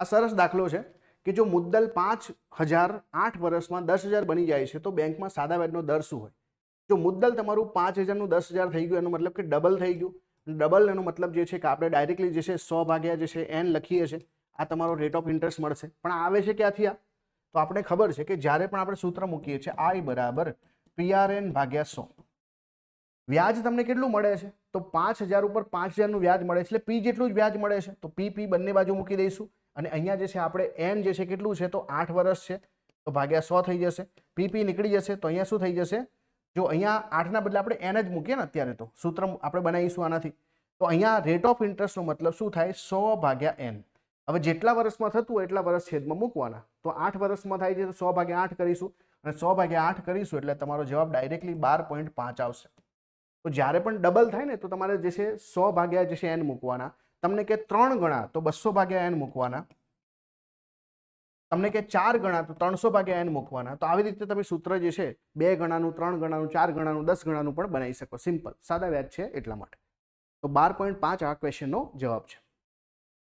આ સરસ દાખલો છે કે જો મુદ્દલ 5,000 8 વર્ષમાં 10,000 બની જાય છે તો બેંકમાં સાદા વ્યાજનો દર શું હોય? જો મુદ્દલ તમારું 5,000 નું 10,000 થઈ ગયું એનો મતલબ કે ડબલ થઈ ગયું. ડબલ એનો મતલબ જે છે કે આપણે ડાયરેક્ટલી જે છે 100 ભાગ્યા જે છે n લખીએ છીએ, આ તમારો રેટ ઓફ ઇન્ટરેસ્ટ મળશે. પણ આવે છે ક્યાંથી આ? તો આપણે ખબર છે કે જ્યારે પણ આપણે સૂત્ર મૂકીએ છીએ I બરાબર PRN ભાગ્યા 100. વ્યાજ તમને કેટલું મળે છે? તો 5,000 ઉપર 5,000 નું વ્યાજ મળે છે એટલે P જેટલું જ વ્યાજ મળે છે. તો P બંને બાજુ મૂકી દઈશું અને અહીંયા જે છે આપણે n જે છે કેટલું છે તો 8 વર્ષ છે તો ભાગ્યા 100 થઈ જશે. P નીકળી જશે તો અહીંયા શું થઈ જશે? જો અહીંયા 8 ના બદલે આપણે n જ મૂકીએ ને અત્યારે તો સૂત્ર આપણે બનાવીશું આનાથી. તો અહીંયા રેટ ઓફ ઇન્ટરેસ્ટનો મતલબ શું થાય? 100 ભાગ્યા n. હવે જેટલા વર્ષમાં થતું હોય એટલા વર્ષ છેદમાં મૂકવાના. તો 8 વર્ષમાં થાય છે તો 100 ભાગ્યા 8 કરીશું અને 100 ભાગ્યા 8 કરીશું એટલે તમારો જવાબ ડાયરેક્ટલી 12.5 આવશે. તો જ્યારે પણ ડબલ થાય ને તો તમારે જે છે 100 ભાગ્યા જે છે n મૂકવાના. તમને કે 3 ગણા તો 200 ભાગ્યા n મૂકવાના. તમને કે 4 ગણા તો 300 ભાગ્યા n મૂકવાના. તો આવી રીતે તમે સૂત્ર જે છે 2 ગણાનું, 3 ગણાનું, 4 ગણાનું, 10 ગણાનું પણ બનાવી શકો. સિમ્પલ, સાદા વ્યાજ છે એટલા માટે. તો 12.5 આ ક્વેશ્ચનનો જવાબ છે.